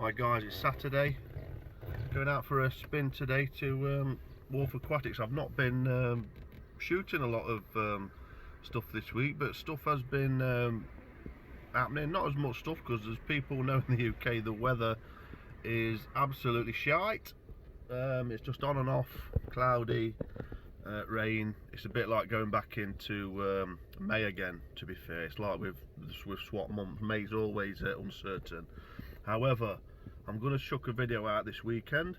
Hi guys, it's Saturday. Going out for a spin today to Wharf Aquatics. I've not been shooting a lot of stuff this week, but stuff has been happening. Not as much stuff because, as people know in the UK, the weather is absolutely shite. It's just on and off, cloudy, rain. It's a bit like going back into May again, to be fair. It's like with swap month, May's always uncertain. However, I'm going to chuck a video out this weekend,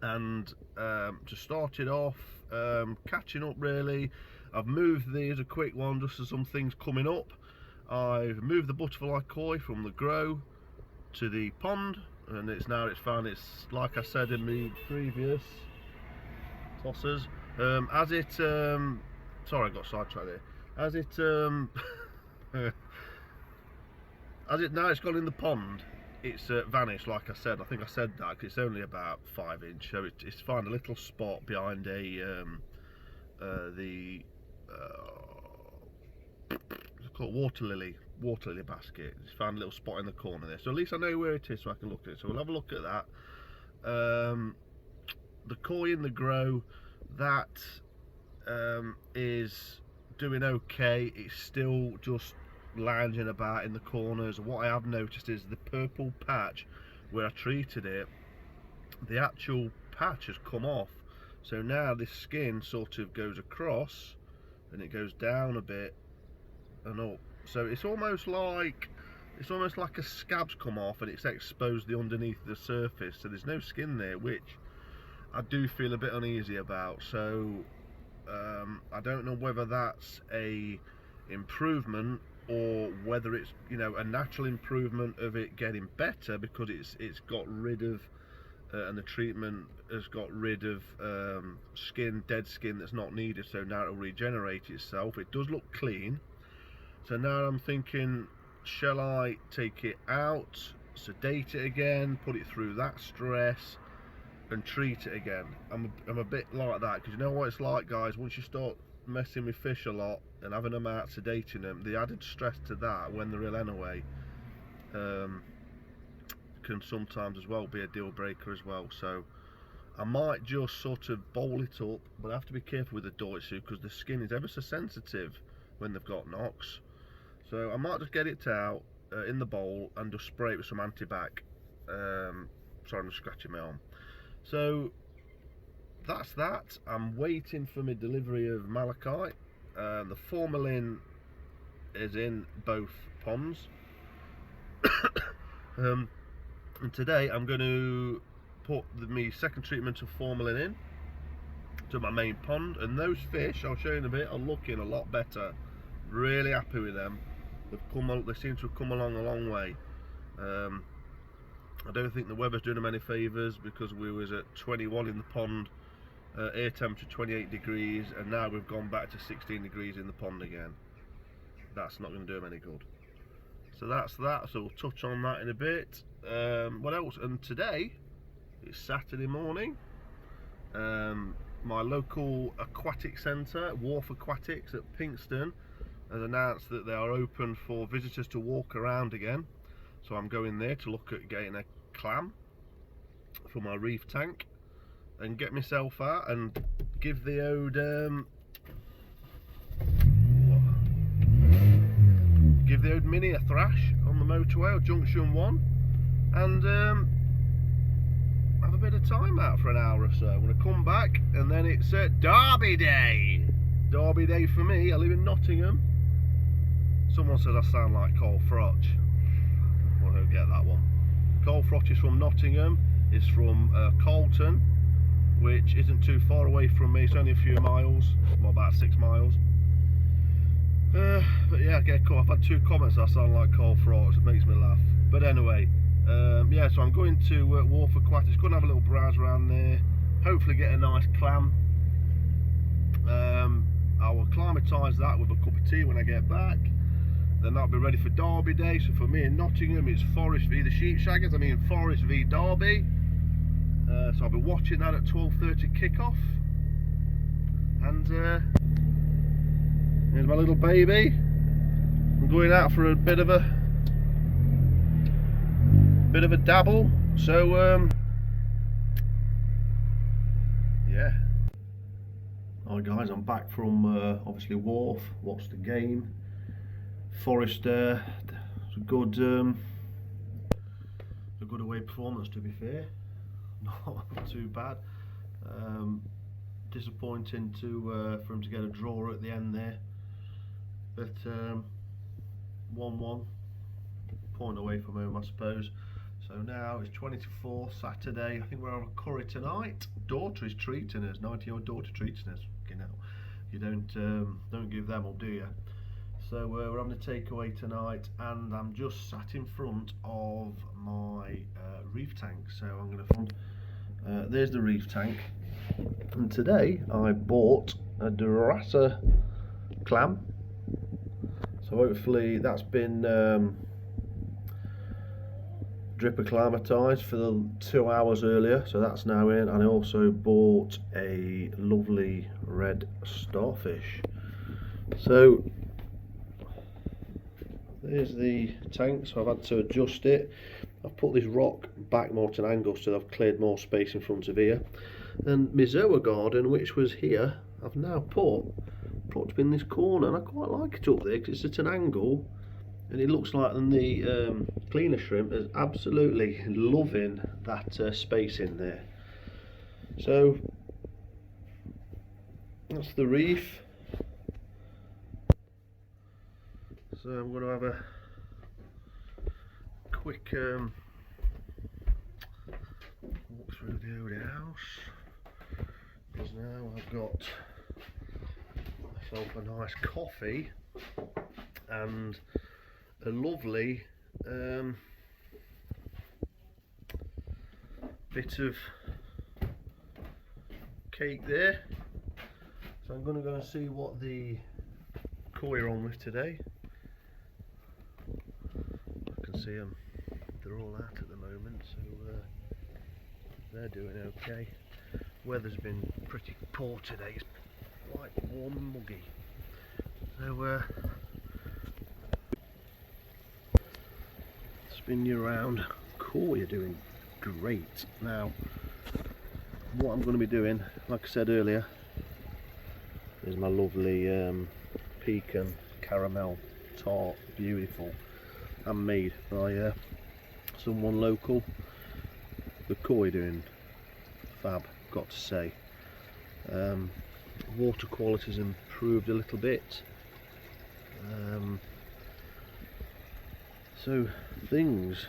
and to start it off, catching up really. I've moved these, a quick one, just as some things coming up. I've moved the butterfly koi from the grow to the pond, and it's like I said in the previous tosses, sorry, I got sidetracked there. As it now it's gone in the pond, it's vanished. Like I said, I think I said that because it's only about 5 inch, so it's found a little spot behind it's called water lily basket. It's found a little spot in the corner there, so at least I know where it is, so I can look at it. So we'll have a look at that. The koi in the grow, that is doing okay. It's still just lounging about in the corners. What I have noticed is the purple patch where I treated it, the actual patch has come off, so now this skin sort of goes across and it goes down a bit and up, so it's almost like a scab's come off and it's exposed the underneath the surface, so there's no skin there, which I do feel a bit uneasy about. So I don't know whether that's a improvement or whether it's, you know, a natural improvement of it getting better because it's got rid of and the treatment has got rid of dead skin that's not needed, so now it'll regenerate itself. It does look clean, so now I'm thinking, shall I take it out, sedate it again, put it through that stress and treat it again? I'm a bit like that, because you know what it's like, guys, once you start messing with fish a lot and having them out, sedating them, the added stress to that when they're ill anyway can sometimes as well be a deal breaker as well. So I might just sort of bowl it up, but I have to be careful with the doitsu because the skin is ever so sensitive when they've got knocks. So I might just get it out in the bowl and just spray it with some antibac. Sorry, I'm just scratching my arm. So that's that. I'm waiting for my delivery of malachite. The formalin is in both ponds. And today I'm going to put my second treatment of formalin in to my main pond, and those fish, I'll show you in a bit, are looking a lot better. Really happy with them. They seem to have come along a long way. I don't think the weather's doing them any favours, because we was at 21 in the pond, air temperature 28 degrees, and now we've gone back to 16 degrees in the pond again. That's not going to do them any good. So that's that, so we'll touch on that in a bit. What else? And today, it's Saturday morning. My local aquatic centre, Wharf Aquatics at Pinxton, has announced that they are open for visitors to walk around again. So I'm going there to look at getting a clam for my reef tank and get myself out and give the old mini a thrash on the motorway, or junction 1, and have a bit of time out for an hour or so. I'm going to come back, and then it's Derby Day. Derby Day for me. I live in Nottingham. Someone says I sound like Cole Frotch. I don't get that one. Cole Frotch is from Nottingham. It's from Colton, which isn't too far away from me. It's only a few miles, well, about 6 miles. But yeah, get cool. I've had 2 comments that I sound like Cole Frotch. It makes me laugh. But anyway, yeah, so I'm going to Wharf Aquatics. Going to have a little browse around there. Hopefully get a nice clam. I will acclimatise that with a cup of tea when I get back. Then that'll be ready for Derby Day. So for me in Nottingham, it's Forest v the Sheepshaggers. I mean Forest v Derby. So I'll be watching that at 12:30 kickoff. And here's my little baby. I'm going out for a bit of a bit of a dabble. So yeah. Hi guys, I'm back from obviously wharf. Watched the game. Forest there. It's a good away performance, to be fair. Not too bad. Disappointing for him to get a draw at the end there, but 1-1, point away from home, I suppose. So now it's 20 to 4, Saturday. I think we're on a curry tonight. Daughter is treating us. 90-year-old daughter treating us. You know, you don't give them up, do you? So we're having a takeaway tonight, and I'm just sat in front of my reef tank. So I'm going to there's the reef tank, and today I bought a Durasa clam. So hopefully that's been drip acclimatized for the 2 hours earlier, so that's now in. And I also bought a lovely red starfish. So there's the tank, so I've had to adjust it. I've put this rock back more to an angle so I've cleared more space in front of here. And my Zoa garden, which was here, I've now put in this corner, and I quite like it up there because it's at an angle, and it looks like the cleaner shrimp is absolutely loving that space in there. So that's the reef. So I'm going to have a quick walk through the old house, because now I've got myself a nice coffee and a lovely bit of cake there. So I'm going to go and see what the koi are on with today. I can see them, they're all out at the moment, so they're doing okay. Weather's been pretty poor today, it's quite warm and muggy. So spin you around. Koi are doing great. Now what I'm going to be doing, like I said earlier, is my lovely pecan caramel tart, beautiful, handmade by someone local. The koi doing fab, got to say. Water quality's improved a little bit. So things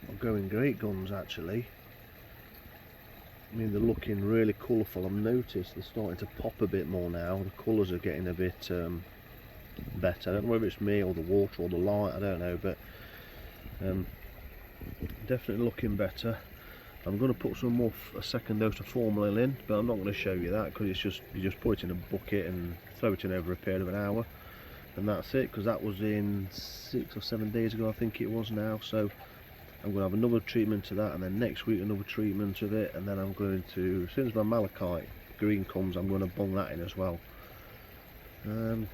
are going great guns actually. I mean, they're looking really colourful. I've noticed they're starting to pop a bit more now. The colours are getting a bit better. I don't know whether it's me or the water or the light, I don't know, but definitely looking better. I'm going to put some more, a second dose of formalin in, but I'm not going to show you that because it's just, you just put it in a bucket and throw it in over a period of an hour, and that's it, because that was in 6 or 7 days ago I think it was now. So I'm going to have another treatment to that, and then next week another treatment of it, and then I'm going to, as soon as my malachite green comes, I'm going to bung that in as well. Well,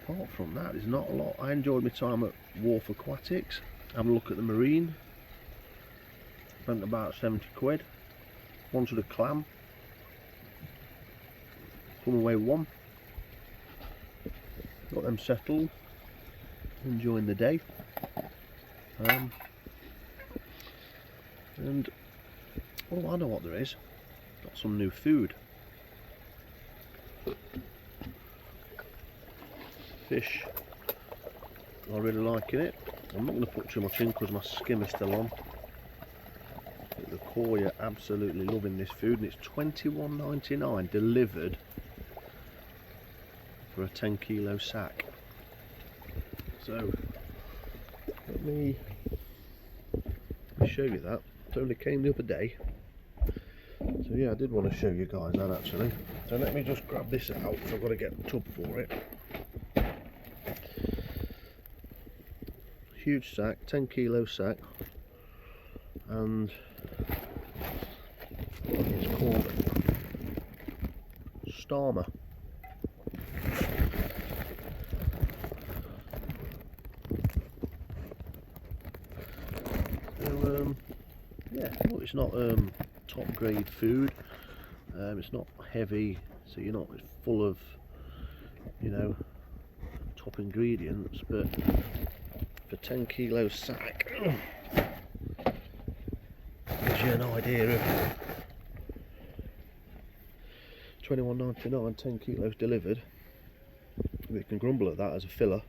apart from that, there's not a lot. I enjoyed my time at Wharf Aquatics. Have a look at the marine. Spent about 70 quid. Wanted a clam. Come away with one. Got them settled. Enjoying the day. And oh, I know what there is. Got some new food. Fish are really liking it. I'm not going to put too much in because my skim is still on. But the koi are absolutely loving this food, and it's £21.99 delivered for a 10 kilo sack. So let me show you that. It only came the other day. So yeah, I did want to show you guys that actually. So let me just grab this out, so I've got to get the tub for it. Huge sack, 10 kilo sack, and it's called Starmer. So yeah, well, it's not top grade food. It's not heavy, so you're not, it's full of, you know, top ingredients, but for 10 kilo sack gives you an idea of £21.99, 10 kilos delivered. We can grumble at that as a filler.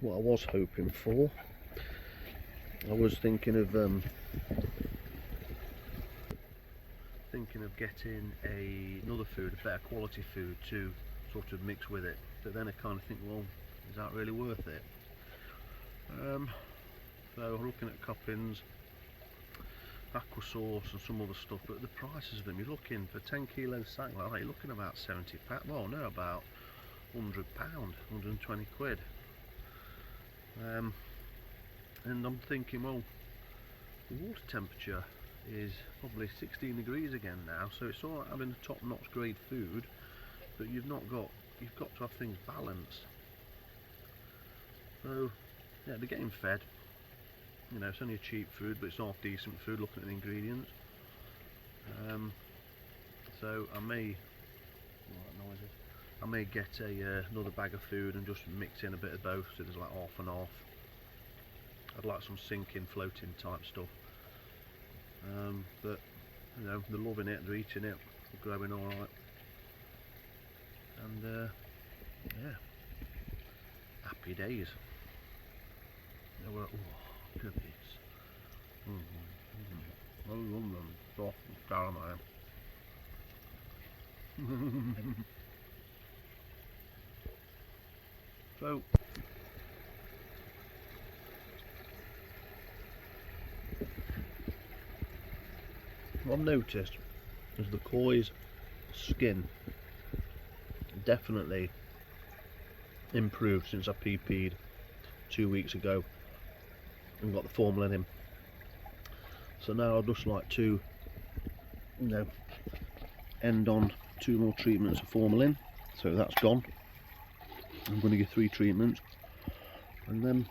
What I was hoping for, I was thinking of getting another food, a better quality food to sort of mix with it, but then I kind of think, well, is that really worth it? So we're looking at Coppins, aqua sauce and some other stuff, but the prices of them, you're looking for 10 kilo sack like that, you're looking about 70 pounds, well no, about £100, 120 quid. And I'm thinking, well, the water temperature is probably 16 degrees again now, so it's all right having a top-notch grade food, but you've got to have things balanced. So yeah, they're getting fed. You know, it's only a cheap food, but it's half decent food looking at the ingredients. So I may get another bag of food and just mix in a bit of both, so there's like half and half. I'd like some sinking, floating type stuff. But you know, they're loving it, they're eating it, they're growing all right, and yeah, happy days. They were, oh, goodness. I love them, soft and caramel. So what I've noticed is the koi's skin definitely improved since I PP'd 2 weeks ago and got the formalin in. So now I'd just like to, you know, end on 2 more treatments of formalin. So that's gone. I'm going to give 3 treatments and then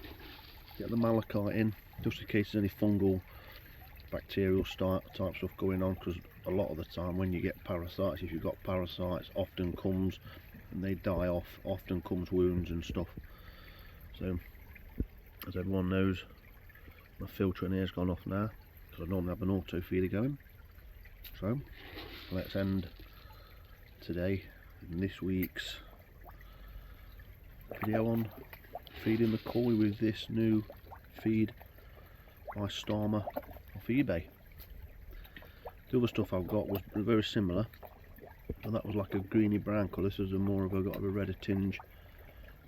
get the malachite in, just in case there's any fungal, bacterial type stuff going on, because a lot of the time when you get parasites, if you've got parasites, often comes, and they die off, often comes wounds and stuff. So as everyone knows, my filter in here has gone off now, because I normally have an auto feeder going. So let's end today in this week's video on feeding the koi with this new feed by Starmer off eBay. The other stuff I've got was very similar, and that was like a greeny brown colour. This is more of a redder tinge.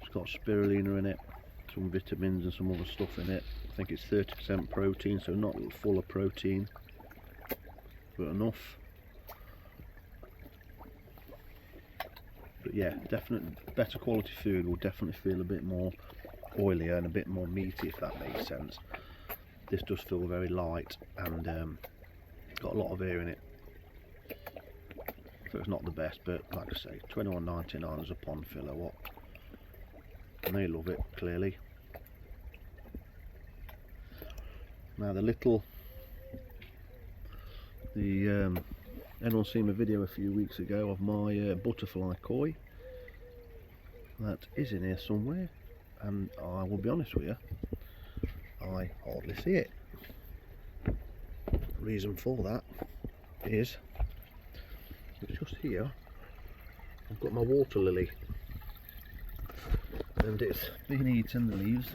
It's got spirulina in it, some vitamins and some other stuff in it. I think it's 30% protein, so not full of protein, but enough. But yeah, definitely better quality food will definitely feel a bit more oilier and a bit more meaty, if that makes sense. This does feel very light and got a lot of air in it, so it's not the best, but like I say, £21.99 as a pond filler, what? And they love it, clearly. Now anyone seen my video a few weeks ago of my butterfly koi? That is in here somewhere, and I will be honest with you, I hardly see it. Reason for that is it's just here. I've got my water lily, and it's been eating the leaves,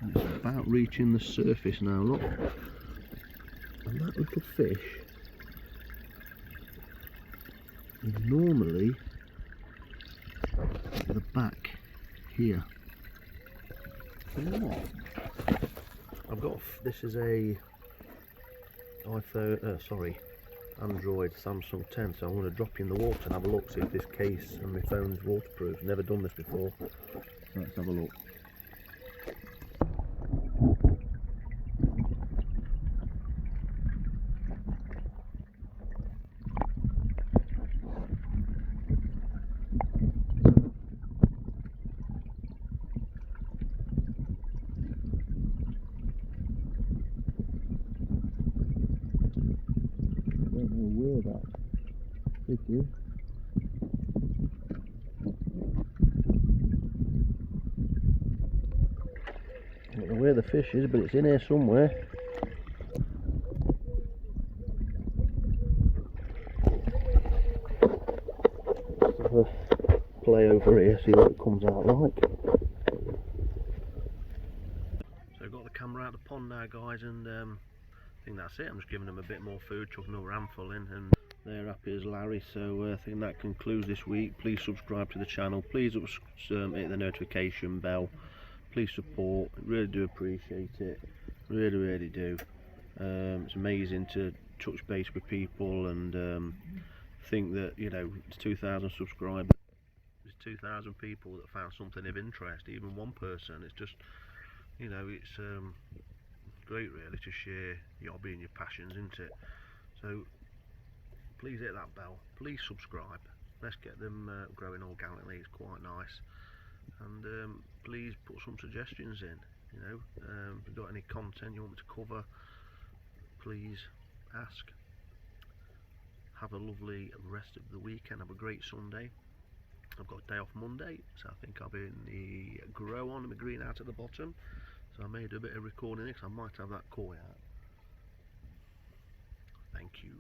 and it's about reaching the surface now. Look, and that little fish is normally at the back here. You know what? I've got, this is a Android Samsung 10, so I'm going to drop in the water and have a look, see if this case and my phone's waterproof. Never done this before. Let's have a look. hear that. Did you? I don't know where the fish is, but it's in here somewhere. Have a play over here, see what it comes out like. So I've got the camera out of the pond now, guys, and I think that's it. I'm just giving them a bit more food, chucking another handful in, and they're happy as Larry. So I think that concludes this week. Please subscribe to the channel. Please hit the notification bell. Please support. Really do appreciate it. Really do. It's amazing to touch base with people and think that, you know, it's 2,000 subscribers. There's 2,000 people that found something of interest. Even one person. It's just, you know, it's great really to share your hobby and your passions, isn't it? So please hit that bell, please subscribe, let's get them growing organically. It's quite nice. And please put some suggestions in, you know, if you've got any content you want me to cover, please ask. Have a lovely rest of the weekend, have a great Sunday. I've got a day off Monday, so I think I'll be in the grow on, my greenhouse at the bottom. So I may do a bit of recording because I might have that koi out. Thank you.